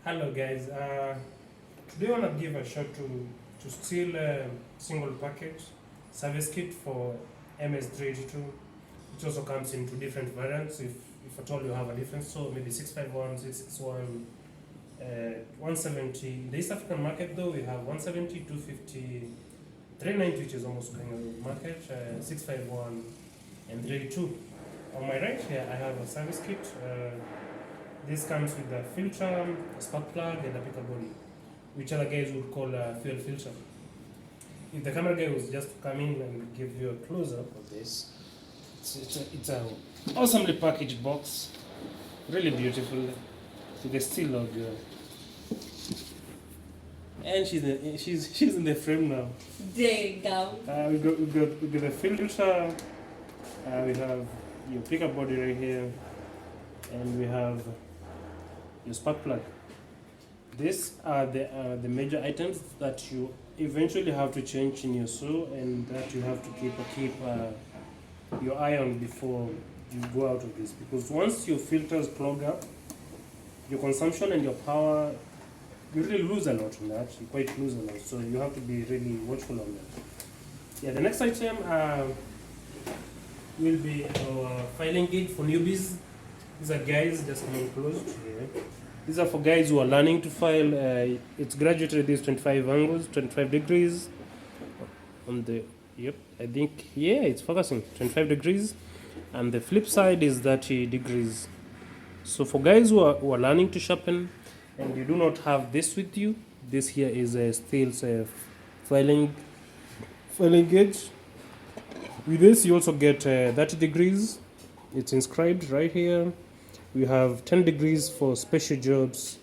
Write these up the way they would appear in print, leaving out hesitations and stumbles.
Hello guys, today I want to give a shot to STIHL single package service kit for MS382, which also comes in two different variants if at all you have a difference, so maybe 651, 661, 170. In the East African market though, we have 170, 250, 390, which is almost going out of the market, 651 and 382. On my right here I have a service kit. This comes with a filter, a spark plug, and a picker body, which other guys would call a fuel filter. If the camera guy was just to come in and give you a close-up of this, it's a awesomely packaged box, really beautiful, with the STIHL logo. And she's in the frame now. There you go. We got the filter, we have your picker body right here, and we have your spark plug. These are the major items that you eventually have to change in your saw, and that you have to keep your eye on before you go out of this, because once your filters clog up, your consumption and your power, you really lose a lot on that. You quite lose a lot, so you have to be really watchful on that. Yeah, the next item will be our filing gauge for newbies. These are guys just coming close here. These are for guys who are learning to file. It's graduated at these 25 angles, 25 degrees. On the, yep, I think, yeah, it's focusing, 25 degrees. And the flip side is 30 degrees. So for guys who are learning to sharpen, and you do not have this with you, this here is a STIHL's filing gauge. With this you also get 30 degrees. It's inscribed right here. We have 10 degrees for special jobs.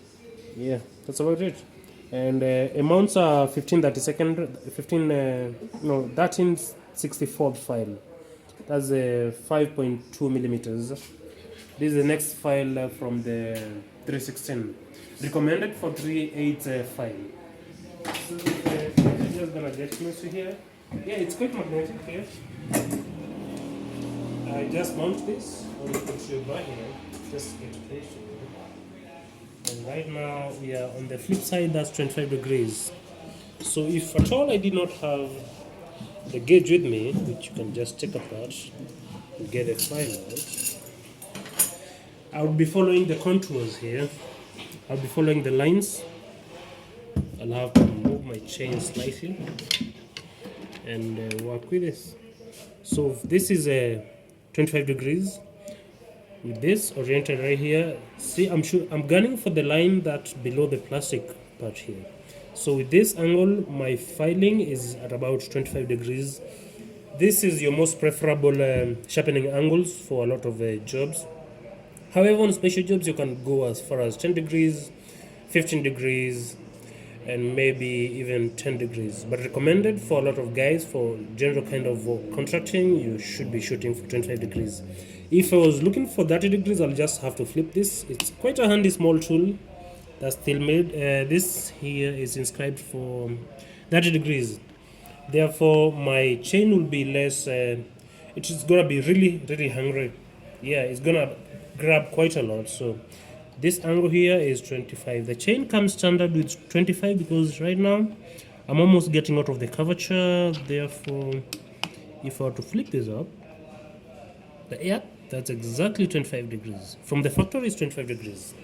Yeah, that's about it. And amounts are 1364th file. That's a 5.2 millimeters. This is the next file from the 316. Recommended for 3.8 file. So I'm just gonna get close to here. Yeah, it's quite magnetic here. I just mount this on your bar here. Just get close to it. And right now we are on the flip side, that's 25 degrees. So if at all I did not have the gauge with me, which you can just take apart and get a file out, I would be following the contours here. I'll be following the lines. I'll have to move my chain slightly and work with this. So this is a 25 degrees. With this oriented right here, see, I'm gunning for the line that's below the plastic part here. So with this angle, my filing is at about 25 degrees. This is your most preferable sharpening angles for a lot of jobs. However, on special jobs, you can go as far as 10 degrees, 15 degrees, and maybe even 10 degrees. But recommended for a lot of guys, for general kind of contracting, you should be shooting for 25 degrees. If I was looking for 30 degrees, I'll just have to flip this. It's quite a handy small tool that's still made. This here is inscribed for 30 degrees. Therefore, my chain will be less, it's gonna be really hungry. Yeah, it's gonna grab quite a lot. So this angle here is 25. The chain comes standard with 25 because right now I'm almost getting out of the curvature. Therefore, if I were to flip this up, yeah, that's exactly 25 degrees. From the factory is 25 degrees.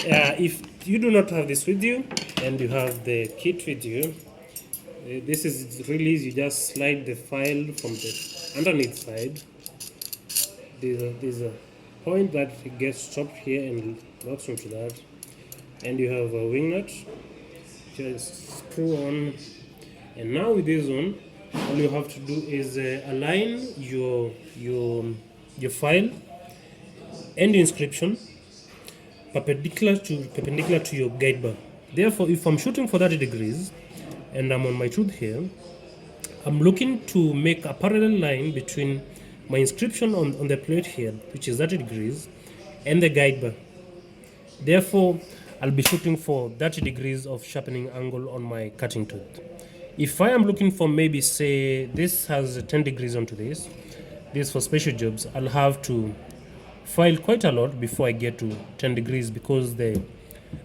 If you do not have this with you and you have the kit with you, this is really easy. You just slide the file from the underneath side. There's a point that it gets chopped here and locks onto that, and you have a wing nut. Just screw on, and now with this one, all you have to do is align your file and inscription perpendicular to your guide bar. Therefore, if I'm shooting for 30 degrees and I'm on my tooth here, I'm looking to make a parallel line between my inscription on the plate here, which is 30 degrees, and the guide bar. Therefore, I'll be shooting for 30 degrees of sharpening angle on my cutting tooth. If I am looking for, maybe say this has 10 degrees onto this for special jobs, I'll have to file quite a lot before I get to 10 degrees because the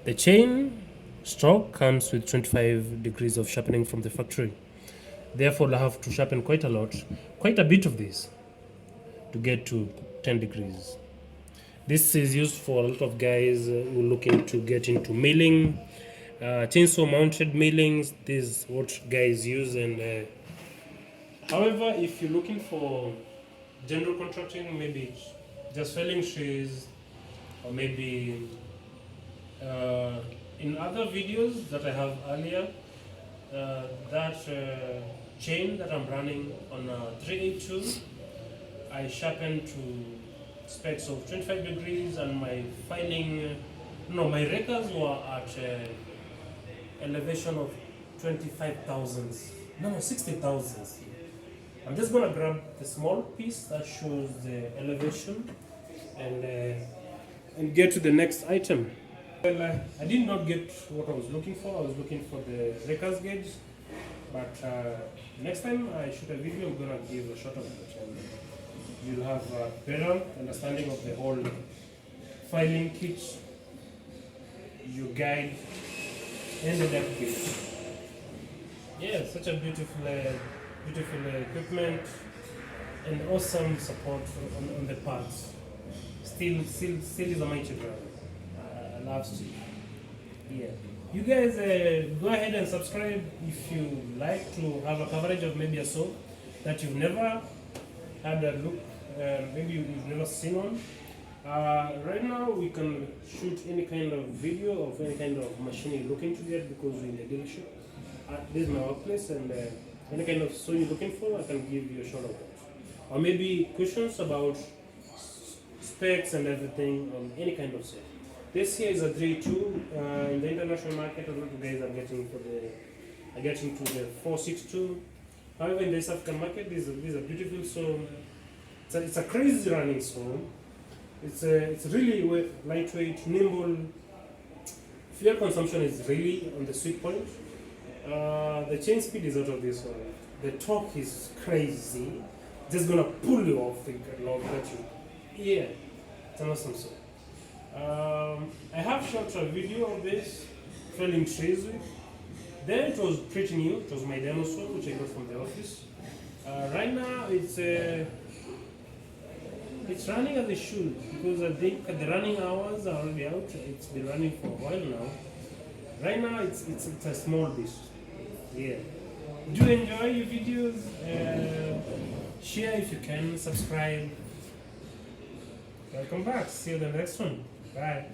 The chain stroke comes with 25 degrees of sharpening from the factory. Therefore, I have to sharpen quite a bit of this to get to 10 degrees. This is used for a lot of guys who are looking to get into milling, chainsaw mounted millings. This is what guys use. And however, if you're looking for general contracting, maybe just felling trees, or maybe in other videos that I have earlier, that chain that I'm running on a 382, I sharpened to specs of 25 degrees, and my filing, my rakers were at elevation of 25,000, 60,000. I'm just gonna grab the small piece that shows the elevation and get to the next item. Well, I did not get what I was looking for. I was looking for the rakers gauge, but next time I shoot a video, I'm gonna give a shot of it, and you'll have a better understanding of the whole filing kit, your guide, and the depth gauge. Yeah, such a beautiful equipment and awesome support on the parts. Still is a mighty brand. I love STIHL. Yeah. You guys go ahead and subscribe if you like to have a coverage of maybe a saw that you've never had a look, maybe you've never seen one. Right now we can shoot any kind of video of any kind of machine you're looking to get, because we're in the dealership. This is my workplace, and any kind of saw you're looking for, I can give you a shot of it. Or maybe questions about specs and everything on any kind of saw. This here is a 3.2. In the international market, a lot of guys are getting to the 4.62. However, in the South African market, these are beautiful saw. It's a crazy running saw. It's really lightweight, nimble. Fuel consumption is really on the sweet point. The chain speed is out of this one. The torque is crazy. Just gonna pull you off the log that you. Yeah, it's an awesome saw. I have shot a video of this felling trees with. Then it was pretty new. It was my demo saw, which I got from the office. Right now it's running as it should, because I think the running hours are already out. It's been running for a while now. Right now it's a small beast. Yeah. Do enjoy your videos. Share if you can. Subscribe. Welcome back. See you in the next one. Bye.